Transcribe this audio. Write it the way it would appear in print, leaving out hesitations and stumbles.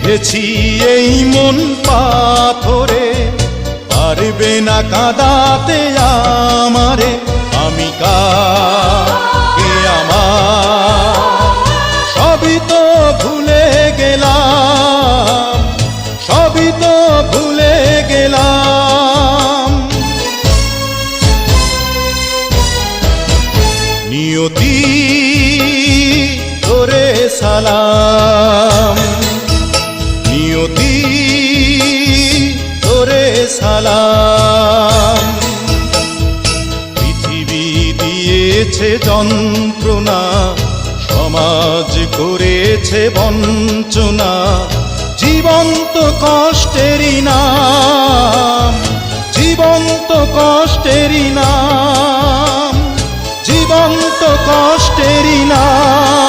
বেঁধেছি এই মন পাথরে, পারবে না কাঁদাতে আমারে। আমি কাকে আমার সবই তো ভুলে গেলাম, সবই তো ভুলে গেলাম। নিয়তি তোরে সালাম, নিয়তি তোরে সালাম। পৃথিবী দিয়েছে যন্ত্রণা, সমাজ করেছে বঞ্চনা, জীবন্ত কষ্টেরই নাম, জীবন্ত কষ্টেরই নাম, জীবন্ত কষ্টেরই নাম।